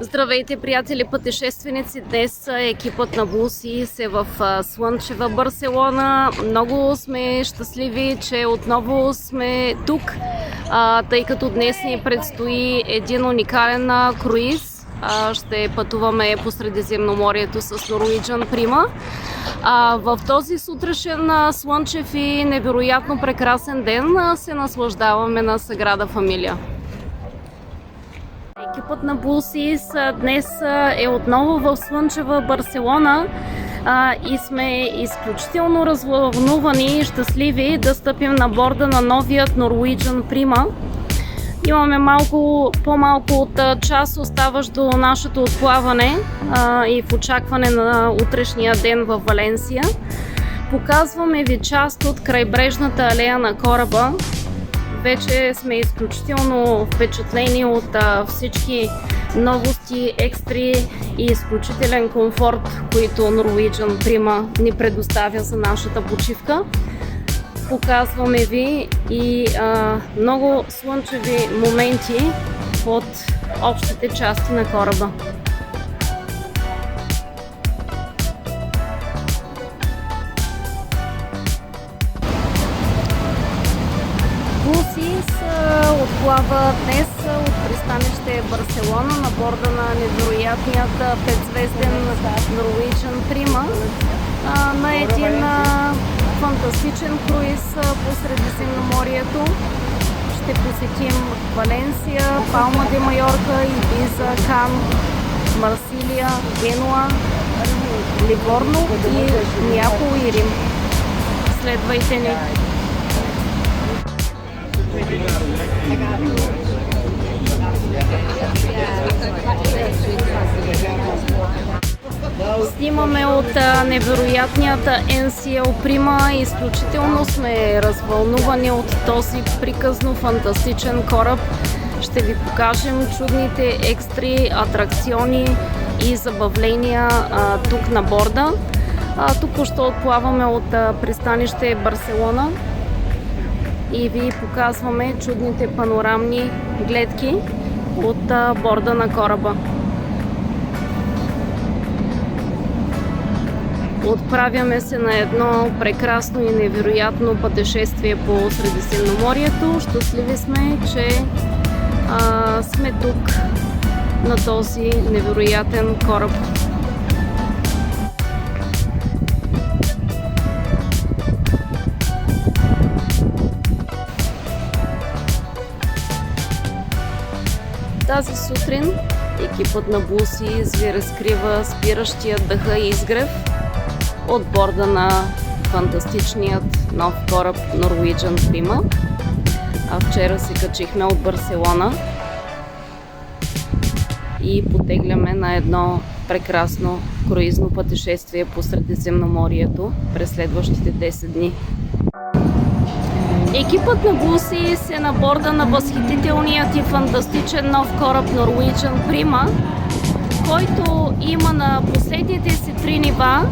Здравейте, приятели пътешественици! Днес екипът на Булсис е в слънчева Барселона. Много сме щастливи, че отново сме тук, тъй като днес ни предстои един уникален круиз. Ще пътуваме по Средиземноморието с Norwegian Prima. В този сутрешен слънчев и невероятно прекрасен ден се наслаждаваме на Саграда Фамилия. Екипът на Булсис днес е отново в слънчева Барселона и сме изключително развълнувани и щастливи да стъпим на борда на новият Norwegian Prima. Имаме по-малко от час оставащ до нашето отплаване и в очакване на утрешния ден в Валенсия. Показваме ви част от крайбрежната алея на кораба. Вече сме изключително впечатлени от всички новости, екстри и изключителен комфорт, които Norwegian Prima ни предоставя за нашата почивка. Показваме ви и много слънчеви моменти от общите части на кораба. Булсис отплава днес от пристанище Барселона на борда на невероятният 5-звезден Norwegian Prima на един фантастичен круиз по Средиземноморието. Ще посетим Валенсия, Палма де Майорка, Ибиза, Кан, Марсилия, Генуа, Ливорно и Неапол и Рим. Следвайте ни! Снимаме от невероятният NCL Prima. Изключително сме развълнувани от този приказно фантастичен кораб. Ще ви покажем чудните екстри, атракциони и забавления тук на борда. Току-що отплаваме от пристанище Барселона и ви показваме чудните панорамни гледки от борда на кораба. Отправяме се на едно прекрасно и невероятно пътешествие по Средиземноморието. Щастливи сме, че сме тук на този невероятен кораб. Тази сутрин екипът на Булсис ви разкрива спиращия дъха изгрев от борда на фантастичният нов кораб Norwegian Prima. Вчера се качихме от Барселона и потегляме на едно прекрасно круизно пътешествие по Средиземноморието през следващите 10 дни. Екипът на Булсис е на борда на възхитителният и фантастичен нов кораб Norwegian Prima, който има на последните си 3 нива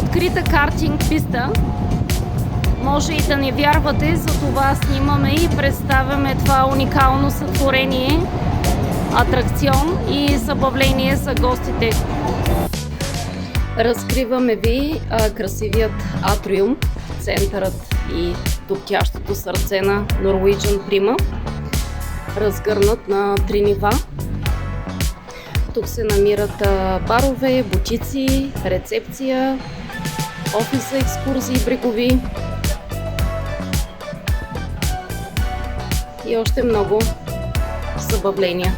открита картинг писта. Може и да не вярвате, за това снимаме и представяме това уникално сътворение, атракцион и забавление за гостите. Разкриваме ви красивият атриум, центърът и топтящото сърце на Norwegian Prima, разгърнат на 3 нива. Тук се намират барове, бутици, рецепция, офис за екскурзии брегови и още много забавления.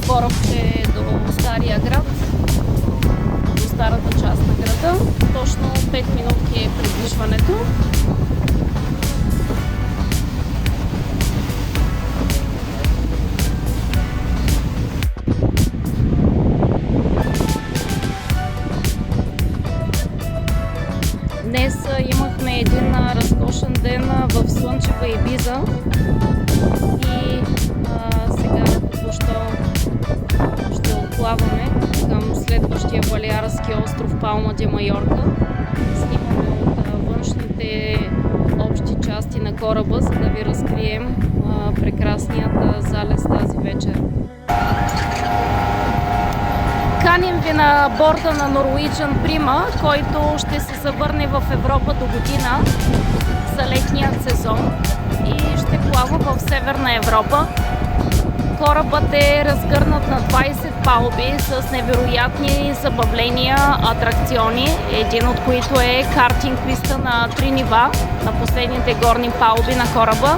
Корабче до Стария град, до старата част на града. Точно 5 минутки е придвижването. слънчева Ибиза и сега току-що ще отплаваме към следващия балеарски остров Палма де Майорка. Снимаме от външните общи части на кораба, за да ви разкрием прекрасният залез тази вечер. Каним ви на борда на Norwegian Prima, който ще се завърне в Европа до година за летният сезон и ще плава в Северна Европа. Корабът е разгърнат на 20 палуби с невероятни забавления, атракциони, един от които е картинг писта на 3 нива на последните горни палуби на кораба.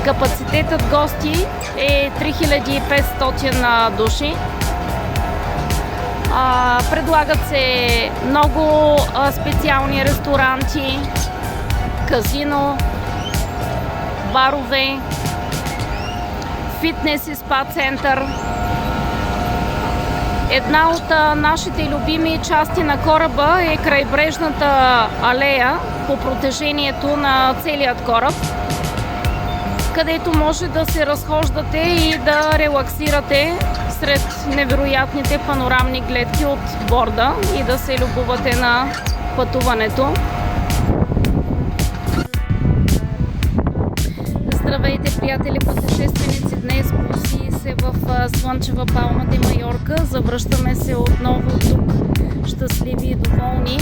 Капацитетът гости е 3500 души. Предлагат се много специални ресторанти, казино, барове, фитнес и спа център. Една от нашите любими части на кораба е крайбрежната алея по протежението на целият кораб, където може да се разхождате и да релаксирате сред невероятните панорамни гледки от борда и да се любовате на пътуването. Здравейте, приятели пътешественици! Днес буси се в слънчева Палма де Майорка. Завръщаме се отново тук, щастливи и доволни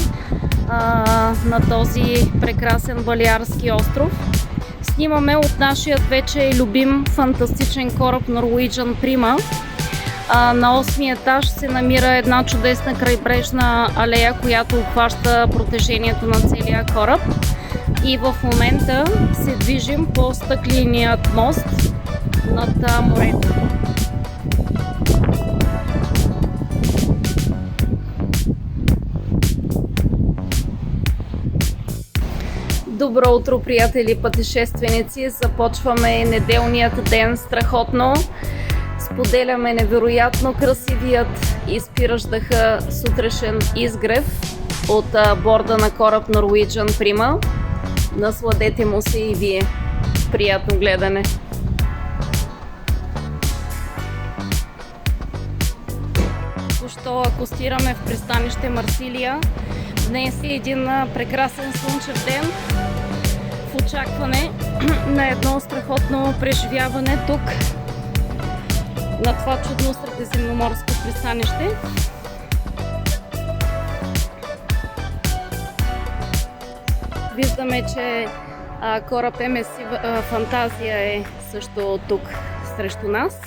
на този прекрасен балеарски остров. Снимаме от нашия вече любим фантастичен кораб Norwegian Prima. На 8-ми етаж се намира една чудесна крайбрежна алея, която обхваща протежението на целия кораб. И в момента се движим по стъкленият мост над морето. Добро утро, приятели пътешественици! Започваме неделният ден страхотно. Споделяме невероятно красивият изпиращ дъха сутрешен изгрев от борда на кораб Norwegian Prima. Насладете му се и вие. Приятно гледане! Току-що акостираме в пристанище Марсилия. Днес е един прекрасен слънчев ден в очакване на едно страхотно преживяване тук на това чудно средиземноморско пристанище. Виждаме, че кораб МС Фантазия е също тук срещу нас.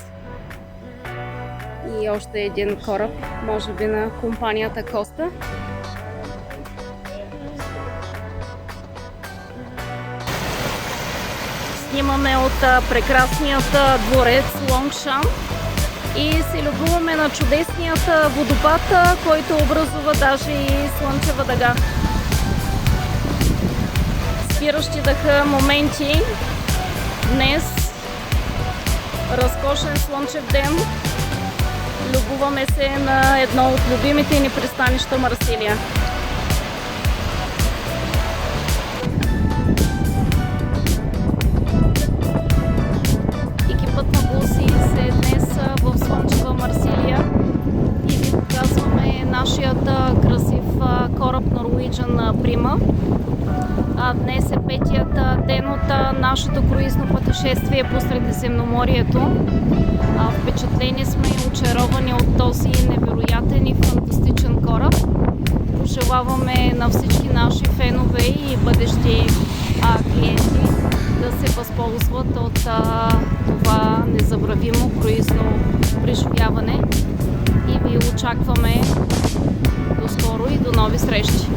И още един кораб, може би на компанията Коста. Снимаме от прекрасният дворец Лонгшан и се любуваме на чудесният водопад, който образува даже и слънчева дъга. Спиращи дъха моменти днес. Разкошен слънчев ден. Любуваме се на едно от любимите ни пристанища Марсилия. Екипът на буси се днес в слънчева Марсилия и ви показваме нашият красив кораб Norwegian Prima. Днес е петият ден от нашето круизно пътешествие по Средиземноморието. Впечатлени сме и очаровани от този невероятен и фантастичен кораб. Пожелаваме на всички наши фенове и бъдещи клиенти да се възползват от това незабравимо круизно преживяване и ви очакваме до скоро и до нови срещи!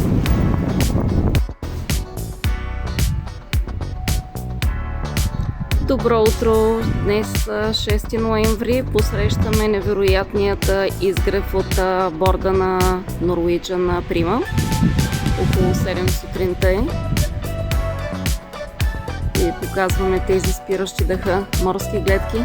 Добро утро! Днес 6 ноември посрещаме невероятният изгрев от борда на Norwegian Prima. Около 7 сутринта е. И показваме тези спиращи дъха морски гледки.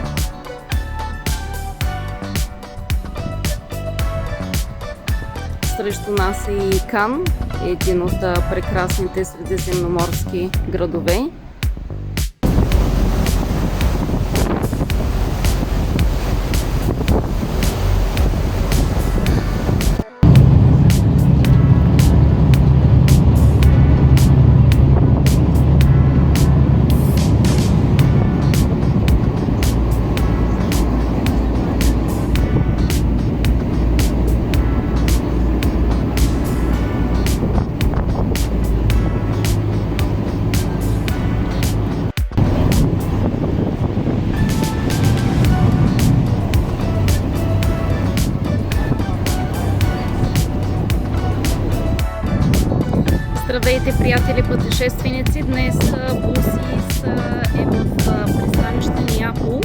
срещу нас е и Кан, един от прекрасните средиземноморски градове. Здравейте, приятели пътешественици! Днес Бусис е в пристанище Неапол.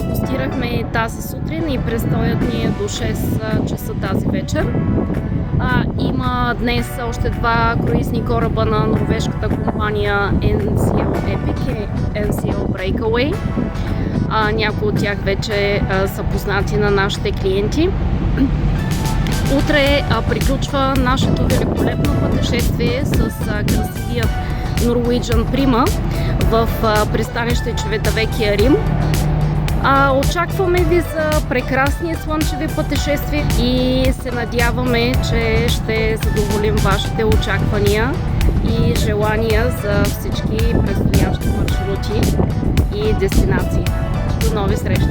Гостирахме тази сутрин и престоят ни е до 6 часа тази вечер. Има днес още два круизни кораба на норвежката компания NCL Epic и NCL Breakaway. Някои от тях вече са познати на нашите клиенти. Утре приключва нашето великолепно пътешествие с красивият Norwegian Prima в пристанище Чевитавекия, Рим. Очакваме ви за прекрасни слънчеви пътешествия и се надяваме, че ще задоволим вашите очаквания и желания за всички предстоящи маршрути и дестинации. До нови срещи!